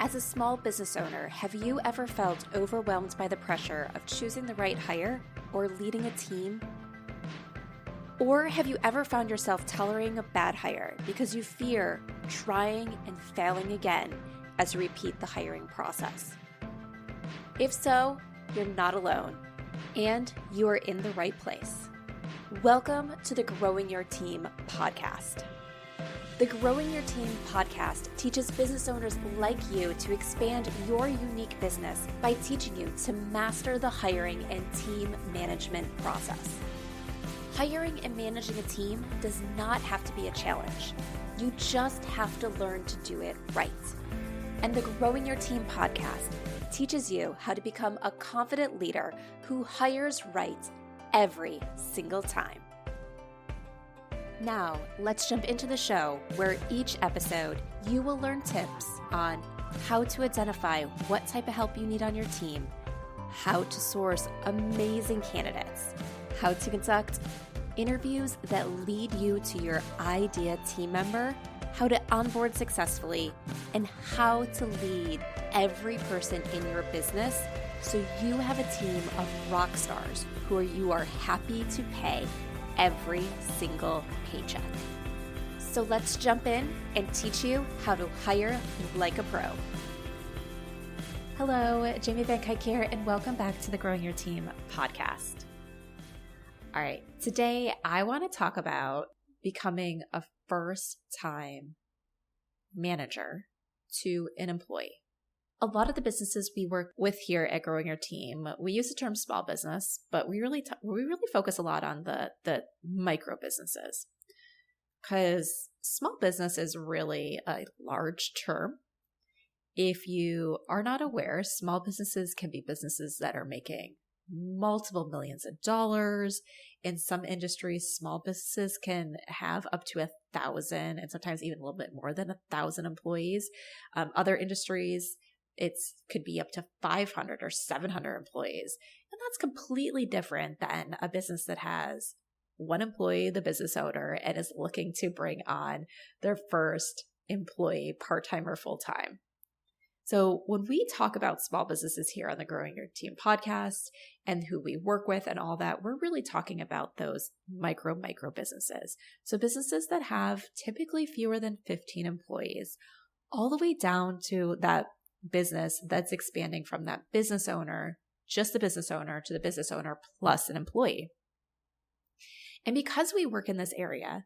As a small business owner, have you ever felt overwhelmed by the pressure of choosing the right hire or leading a team? Or have you ever found yourself tolerating a bad hire because you fear trying and failing again as you repeat the hiring process? If so, you're not alone, and you are in the right place. Welcome to the Growing Your Team podcast. The Growing Your Team podcast teaches business owners like you to expand your unique business by teaching you to master the hiring and team management process. Hiring and managing a team does not have to be a challenge. You just have to learn to do it right. And the Growing Your Team podcast teaches you how to become a confident leader who hires right every single time. Now, let's jump into the show where each episode you will learn tips on how to identify what type of help you need on your team, how to source amazing candidates, how to conduct interviews that lead you to your ideal team member, how to onboard successfully, and how to lead every person in your business so you have a team of rock stars who you are happy to pay every single paycheck. So let's jump in and teach you how to hire like a pro. Hello, Jamie Van Kuyk here, and welcome back to the Growing Your Team podcast. All right, today I want to talk about becoming a first-time manager to an employee. A lot of the businesses we work with here at Growing Your Team, we use the term small business, but we really focus a lot on the micro businesses, because small business is really a large term. If you are not aware, small businesses can be businesses that are making multiple millions of dollars. In some industries, small businesses can have up to 1,000 and sometimes even a little bit more than 1,000 employees. Other industries, it could be up to 500 or 700 employees. And that's completely different than a business that has one employee, the business owner, and is looking to bring on their first employee part-time or full-time. So when we talk about small businesses here on the Growing Your Team podcast and who we work with and all that, we're really talking about those micro businesses. So businesses that have typically fewer than 15 employees, all the way down to that business that's expanding from that business owner, just the business owner, to the business owner plus an employee. And because we work in this area,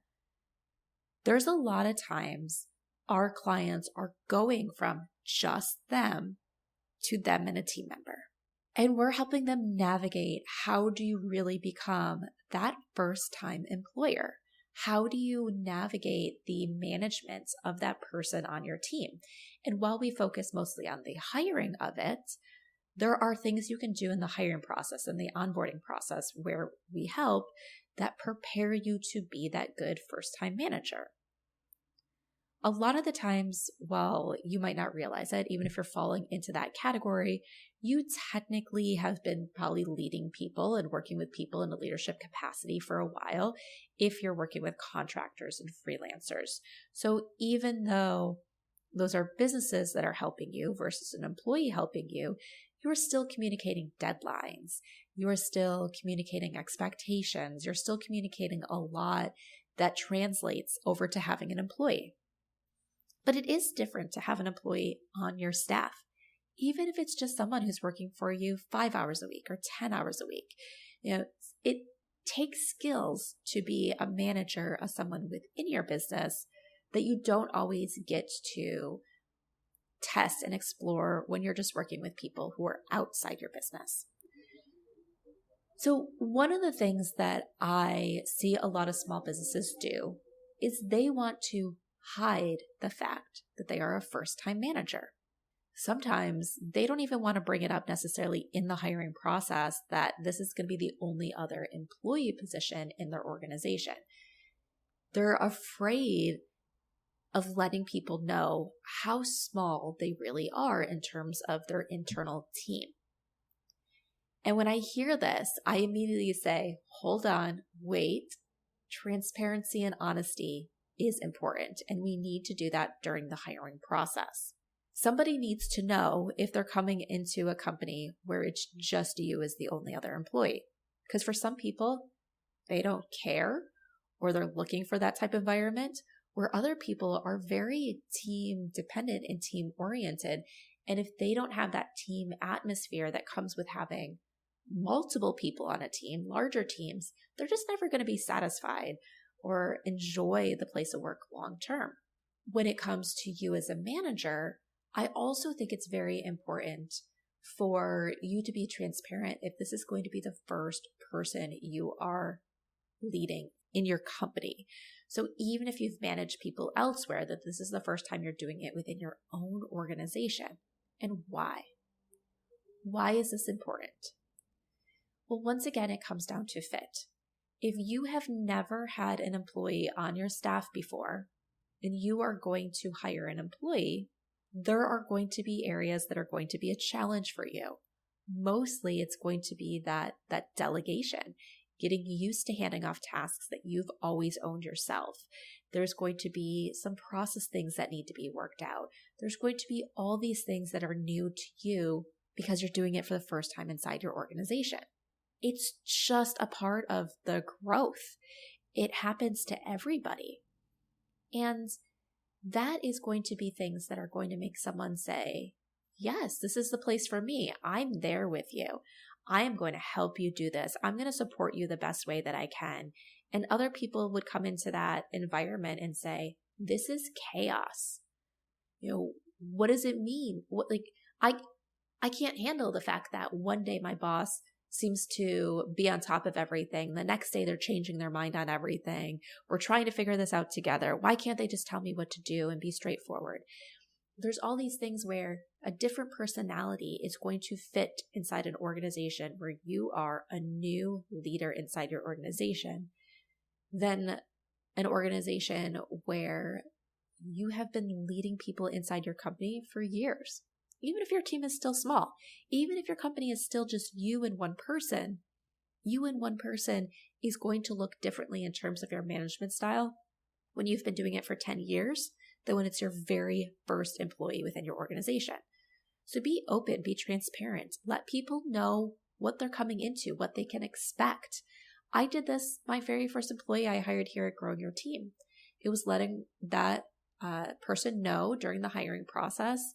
there's a lot of times our clients are going from just them to them and a team member. And we're helping them navigate, how do you really become that first-time employer? How do you navigate the management of that person on your team? And while we focus mostly on the hiring of it, there are things you can do in the hiring process and the onboarding process where we help that prepare you to be that good first-time manager. A lot of the times, while you might not realize it, even if you're falling into that category, you technically have been probably leading people and working with people in a leadership capacity for a while if you're working with contractors and freelancers. So even though those are businesses that are helping you versus an employee helping you, you are still communicating deadlines. You are still communicating expectations. You're still communicating a lot that translates over to having an employee. But it is different to have an employee on your staff, even if it's just someone who's working for you 5 hours a week or 10 hours a week. It takes skills to be a manager of someone within your business that you don't always get to test and explore when you're just working with people who are outside your business. So one of the things that I see a lot of small businesses do is they want to hide the fact that they are a first-time manager. Sometimes they don't even want to bring it up necessarily in the hiring process that this is going to be the only other employee position in their organization. They're afraid of letting people know how small they really are in terms of their internal team. And when I hear this, I immediately say, hold on, wait. Transparency and honesty is important, and we need to do that during the hiring process. Somebody needs to know if they're coming into a company where it's just you as the only other employee. Because for some people, they don't care, or they're looking for that type of environment, where other people are very team dependent and team oriented. And if they don't have that team atmosphere that comes with having multiple people on a team, larger teams, they're just never going to be satisfied or enjoy the place of work long term. When it comes to you as a manager, I also think it's very important for you to be transparent if this is going to be the first person you are leading in your company. So even if you've managed people elsewhere, that this is the first time you're doing it within your own organization. And why? Why is this important? Well, once again, it comes down to fit. If you have never had an employee on your staff before, and you are going to hire an employee, there are going to be areas that are going to be a challenge for you. Mostly it's going to be that delegation, getting used to handing off tasks that you've always owned yourself. There's going to be some process things that need to be worked out. There's going to be all these things that are new to you because you're doing it for the first time inside your organization. It's just a part of the growth. It happens to everybody. And that is going to be things that are going to make someone say, yes, this is the place for me. I'm there with you. I am going to help you do this. I'm going to support you the best way that I can. And other people would come into that environment and say, this is chaos. What does it mean? I can't handle the fact that one day my boss seems to be on top of everything. The next day they're changing their mind on everything. We're trying to figure this out together. Why can't they just tell me what to do and be straightforward? There's all these things where a different personality is going to fit inside an organization where you are a new leader inside your organization than an organization where you have been leading people inside your company for years. Even if your team is still small, even if your company is still just you and one person is going to look differently in terms of your management style when you've been doing it for 10 years than when it's your very first employee within your organization. So be open, be transparent, let people know what they're coming into, what they can expect. I did this, my very first employee I hired here at Growing Your Team. It was letting that person know during the hiring process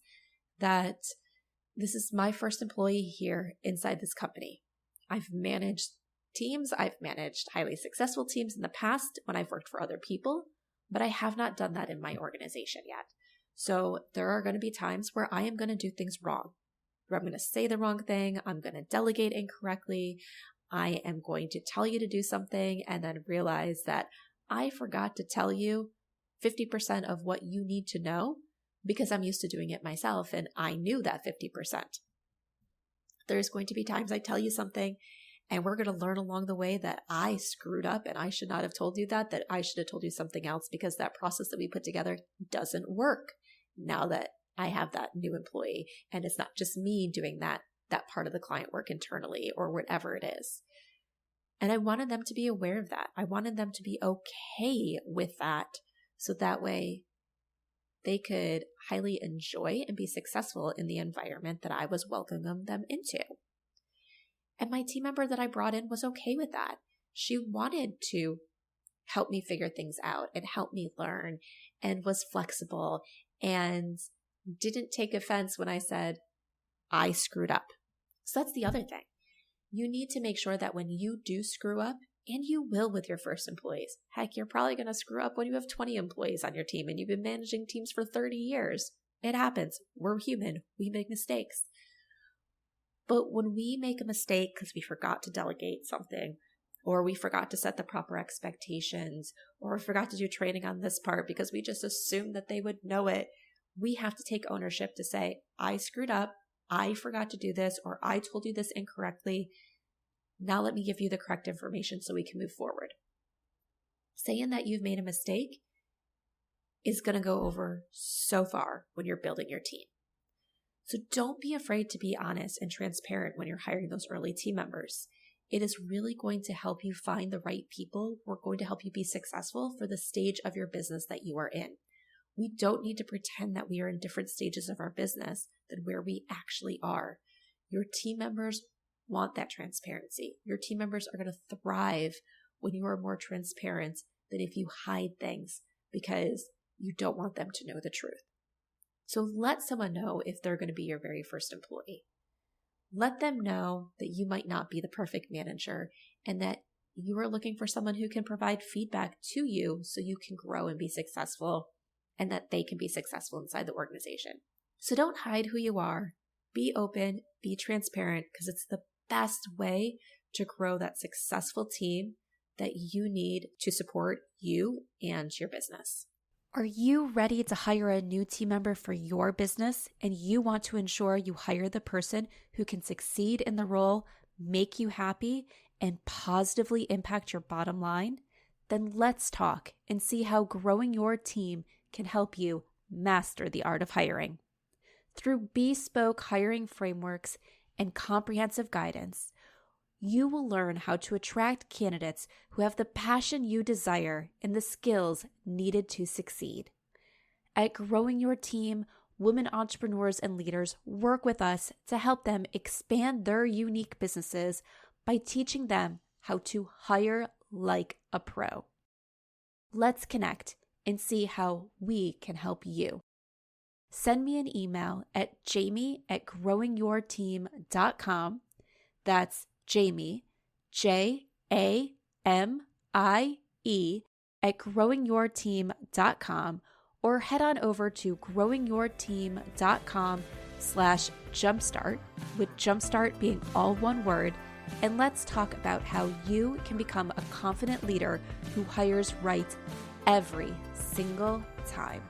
that this is my first employee here inside this company. I've managed teams. I've managed highly successful teams in the past when I've worked for other people, but I have not done that in my organization yet. So there are going to be times where I am going to do things wrong, where I'm going to say the wrong thing. I'm going to delegate incorrectly. I am going to tell you to do something and then realize that I forgot to tell you 50% of what you need to know because I'm used to doing it myself and I knew that 50%. There's going to be times I tell you something and we're going to learn along the way that I screwed up and I should not have told you that I should have told you something else because that process that we put together doesn't work now that I have that new employee. And it's not just me doing that part of the client work internally or whatever it is. And I wanted them to be aware of that. I wanted them to be okay with that so that way they could highly enjoy and be successful in the environment that I was welcoming them into. And my team member that I brought in was okay with that. She wanted to help me figure things out and help me learn and was flexible and didn't take offense when I said, I screwed up. So that's the other thing. You need to make sure that when you do screw up, and you will with your first employees. Heck, you're probably going to screw up when you have 20 employees on your team and you've been managing teams for 30 years. It happens. We're human. We make mistakes. But when we make a mistake because we forgot to delegate something, or we forgot to set the proper expectations, or we forgot to do training on this part because we just assumed that they would know it, we have to take ownership to say, I screwed up, I forgot to do this, or I told you this incorrectly. Now let me give you the correct information so we can move forward. Saying that you've made a mistake is going to go over so far when you're building your team. So don't be afraid to be honest and transparent when you're hiring those early team members. It is really going to help you find the right people who are going to help you be successful for the stage of your business that you are in. We don't need to pretend that we are in different stages of our business than where we actually are. Your team members want that transparency. Your team members are going to thrive when you are more transparent than if you hide things because you don't want them to know the truth. So let someone know if they're going to be your very first employee. Let them know that you might not be the perfect manager and that you are looking for someone who can provide feedback to you so you can grow and be successful and that they can be successful inside the organization. So don't hide who you are. Be open, be transparent, because it's the best way to grow that successful team that you need to support you and your business. Are you ready to hire a new team member for your business and you want to ensure you hire the person who can succeed in the role, make you happy, and positively impact your bottom line? Then let's talk and see how growing your team can help you master the art of hiring. Through bespoke hiring frameworks and comprehensive guidance, you will learn how to attract candidates who have the passion you desire and the skills needed to succeed. At Growing Your Team, women entrepreneurs and leaders work with us to help them expand their unique businesses by teaching them how to hire like a pro. Let's connect and see how we can help you. Send me an email at jamie@growingyourteam.com. That's Jamie, Jamie, @growingyourteam.com, or head on over to growingyourteam.com/jumpstart, with jumpstart being all one word, and let's talk about how you can become a confident leader who hires right every single time.